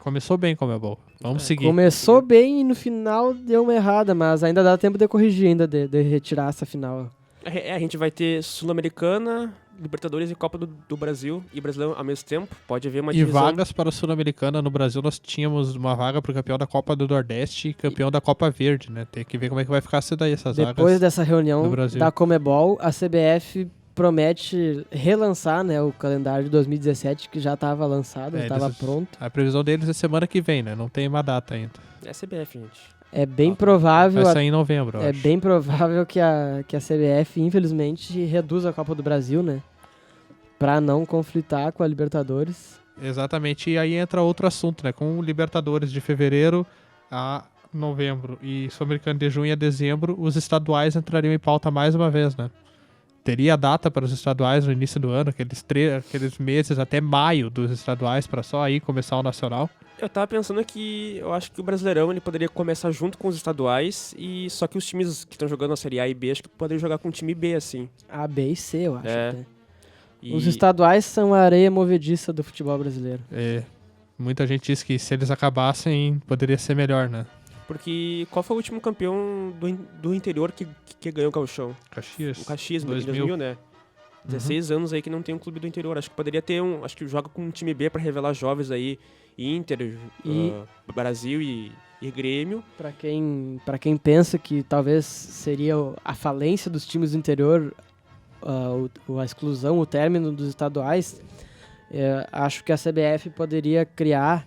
Começou bem Comebol. Vamos seguir. começou bem e no final deu uma errada, mas ainda dá tempo de corrigir, ainda de retirar essa final. A gente vai ter Sul-Americana, Libertadores e Copa do Brasil e Brasileiro ao mesmo tempo. Pode haver uma E divisão. vagas para a Sul-Americana no Brasil, nós tínhamos uma vaga para o campeão da Copa do Nordeste e campeão da Copa Verde, né? Tem que ver como é que vai ficar isso daí, essas Depois vagas. dessa reunião no Brasil. da Conmebol, a CBF promete relançar, né, o calendário de 2017, que já estava lançado, É, já estava eles- pronto. A previsão deles é semana que vem, né? Não tem uma data ainda. É CBF, gente. É bem provável, Vai sair em novembro, eu é acho. bem provável que a CBF, infelizmente, reduza a Copa do Brasil, né, para não conflitar com a Libertadores. Exatamente, e aí entra outro assunto, né? Com o Libertadores de fevereiro a novembro e Sul-Americano de junho a dezembro, os estaduais entrariam em pauta mais uma vez, né? Teria data para os estaduais no início do ano, aqueles meses até maio dos estaduais, para só aí começar o nacional. Eu tava pensando que eu acho que o Brasileirão ele poderia começar junto com os estaduais e só que os times que estão jogando a Série A e B acho que poderiam jogar com o time B, assim. A, B e C, eu acho. É. Até. Os estaduais são a areia movediça do futebol brasileiro. Muita gente diz que se eles acabassem, poderia ser melhor, né? Porque qual foi o último campeão do interior que ganhou o Gauchão? Caxias. O Caxias, em 2000. 2000, né? 16 anos aí que não tem um clube do interior. Acho que poderia ter acho que joga com um time B pra revelar jovens aí. Inter, Brasil e Grêmio. Pra quem pensa que talvez seria a falência dos times do interior, a exclusão, o término dos estaduais, acho que a CBF poderia criar,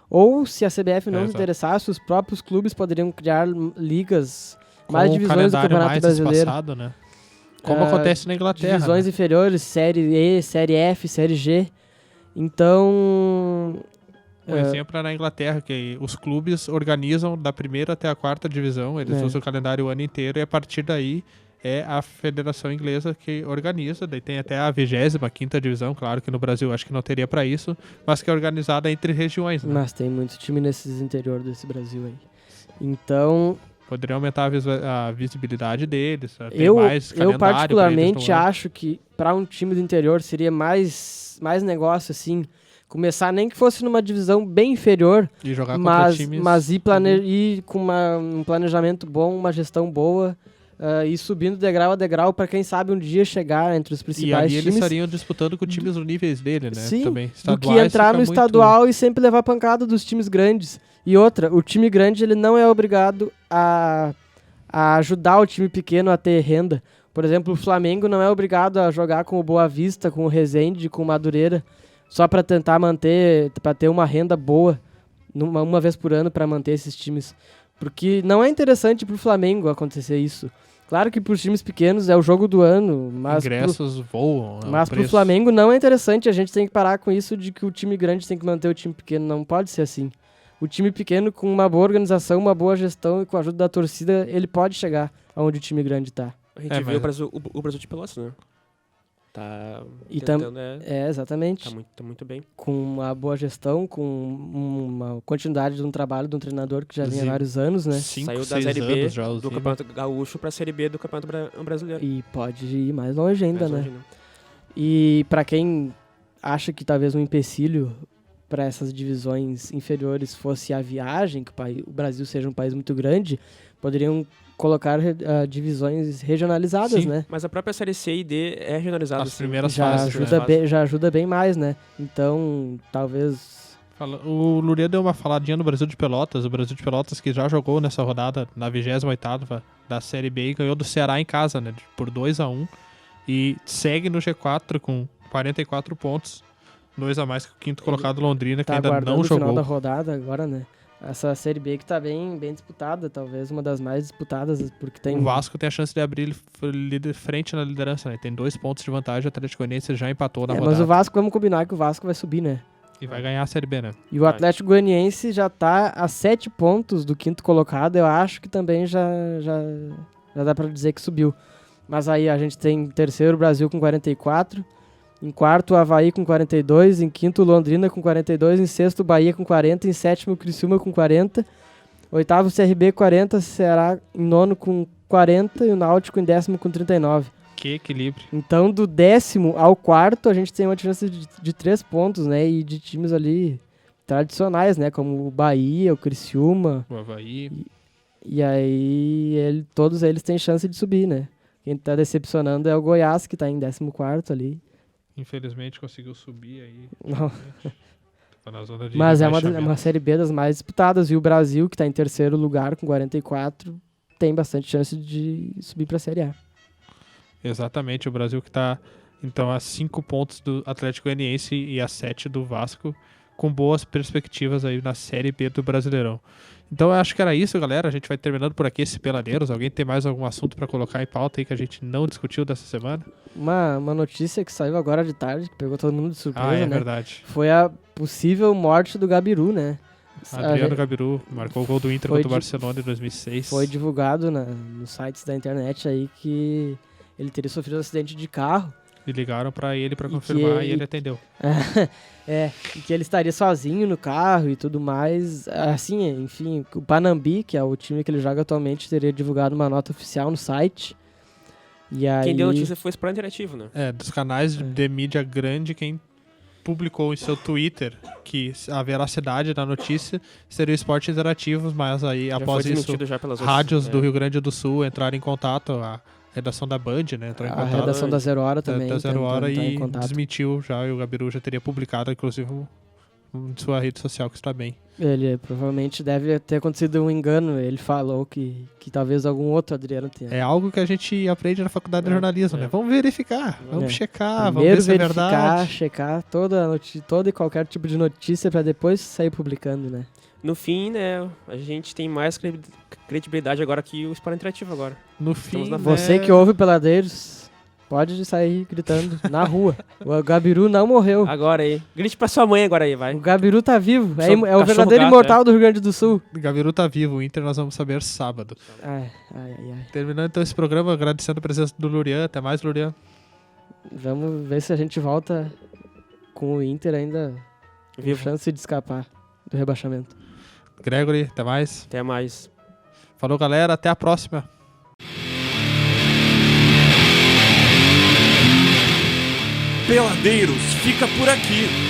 ou se a CBF não se interessasse, os próprios clubes poderiam criar ligas, mais divisões do Campeonato mais Brasileiro. Espaçado, né? Como acontece na Inglaterra. Divisões inferiores, Série E, Série F, Série G. Então... Um exemplo é na Inglaterra, que os clubes organizam da primeira até a quarta divisão, eles usam o calendário o ano inteiro, e a partir daí é a Federação Inglesa que organiza, daí tem até a 25ª divisão, claro que no Brasil acho que não teria pra isso, mas que é organizada entre regiões, né? Mas tem muito time nesses interior desse Brasil aí. Então... Poderia aumentar a visibilidade deles, eu particularmente acho que para um time do interior seria mais negócio, assim, começar nem que fosse numa divisão bem inferior, e jogar contra times, mas ir com um planejamento bom, uma gestão boa, ir subindo degrau a degrau para quem sabe um dia chegar entre os principais times. E ali eles estariam disputando com times no níveis dele, né? Sim, também. Do que entrar no estadual e sempre levar pancada dos times grandes. E outra, o time grande ele não é obrigado a ajudar o time pequeno a ter renda. Por exemplo, o Flamengo não é obrigado a jogar com o Boa Vista, com o Resende, com o Madureira, só para tentar manter, para ter uma renda boa uma vez por ano para manter esses times. Porque não é interessante pro Flamengo acontecer isso. Claro que pros times pequenos é o jogo do ano, mas ingressos voam. Mas pro Flamengo não é interessante, a gente tem que parar com isso de que o time grande tem que manter o time pequeno, não pode ser assim. O time pequeno com uma boa organização, uma boa gestão e com a ajuda da torcida, ele pode chegar aonde o time grande tá. A gente vê o Brasil de Pelotas, né? Tá tentando, exatamente. Tá muito bem. Com uma boa gestão, com uma continuidade de um trabalho de um treinador que já vinha há vários anos, né? Saiu da Série B do Campeonato Gaúcho pra Série B do Campeonato Brasileiro. E pode ir mais longe ainda, né? E pra quem acha que talvez um empecilho para essas divisões inferiores fosse a viagem, que o Brasil seja um país muito grande, poderiam colocar divisões regionalizadas, Sim, né? Mas a própria Série C e D é regionalizada. As primeiras fases. Já ajuda bem mais, né? Então, talvez... O Luria deu uma faladinha no Brasil de Pelotas. O Brasil de Pelotas que já jogou nessa rodada, na 28ª da Série B, e ganhou do Ceará em casa, né? Por 2-1. E segue no G4 com 44 pontos. 2 a mais que o quinto colocado Londrina, que ainda não jogou. O final da rodada agora, né? Essa Série B que tá bem disputada, talvez uma das mais disputadas, porque tem... O Vasco tem a chance de abrir frente na liderança, né? Tem 2 pontos de vantagem, o Atlético Goianiense já empatou na rodada. Mas o Vasco, vamos combinar que o Vasco vai subir, né? E vai ganhar a Série B, né? E o Atlético Goianiense já tá a 7 pontos do quinto colocado, eu acho que também já dá pra dizer que subiu. Mas aí a gente tem em terceiro o Brasil com 44, em quarto o Avaí com 42, em quinto Londrina com 42, em sexto Bahia com 40, em sétimo o Criciúma com 40, oitavo CRB 40, Ceará em nono com 40 e o Náutico em décimo com 39. Que equilíbrio. Então do 10º ao 4º a gente tem uma diferença de 3 pontos, né? E de times ali tradicionais, né? Como o Bahia, o Criciúma. O Avaí. E aí todos eles têm chance de subir, né? Quem tá decepcionando é o Goiás, que tá em 14º ali. Infelizmente conseguiu subir aí. Não. Tá na zona de Mas é uma Série B das mais disputadas. E o Brasil, que tá em terceiro lugar com 44, tem bastante chance de subir pra Série A. Exatamente, o Brasil que tá então a 5 pontos do Atlético Goianiense e a 7 do Vasco, com boas perspectivas aí na Série B do Brasileirão. Então eu acho que era isso, galera. A gente vai terminando por aqui esse Peladeiros. Alguém tem mais algum assunto para colocar em pauta aí que a gente não discutiu dessa semana? Uma notícia que saiu agora de tarde, que pegou todo mundo de surpresa, né? Verdade. Foi a possível morte do Gabiru, né? Adriano Gabiru marcou o gol do Inter contra o Barcelona em 2006. Foi divulgado nos sites da internet aí que ele teria sofrido um acidente de carro. E ligaram pra ele pra confirmar e ele atendeu. E que ele estaria sozinho no carro e tudo mais. Assim, enfim, o Panambi, que é o time que ele joga atualmente, teria divulgado uma nota oficial no site. E aí... Quem deu a notícia foi o Esporte Interativo, né? Dos canais de mídia grande, quem publicou em seu Twitter que a veracidade da notícia seria o Esporte Interativo, mas aí Já após foi isso, desmentido já pelas rádios outras, do Rio Grande do Sul entraram em contato, a redação da Band, né, entrou em A contato redação da Zero Hora também. da Zero tentou Hora entrar em e contato. desmentiu já, e o Gabiru já teria publicado, inclusive, em sua rede social, que está bem. Ele provavelmente deve ter acontecido um engano. Ele falou que talvez algum outro Adriano tenha. É algo que a gente aprende na faculdade de jornalismo, né? Vamos verificar, vamos checar, Primeiro vamos ver se é verificar, verdade. checar toda e qualquer tipo de notícia pra depois sair publicando, né? No fim, né, a gente tem mais credibilidade agora que o Esporte Interativo agora. No Estamos fim, na né, Você que ouve Peladeiros, pode sair gritando na rua. O Gabiru não morreu. Agora aí. Grite pra sua mãe agora aí, vai. O Gabiru tá vivo. É, Cachorro é o verdadeiro gato, imortal do Rio Grande do Sul. o Gabiru tá vivo, o Inter nós vamos saber sábado. Ai. Terminando então esse programa, agradecendo a presença do Lurian. Até mais, Lurian. Vamos ver se a gente volta com o Inter ainda com Vivo. chance de escapar do rebaixamento. Gregory, até mais. Até mais. Falou, galera, até a próxima. Peladeiros fica por aqui.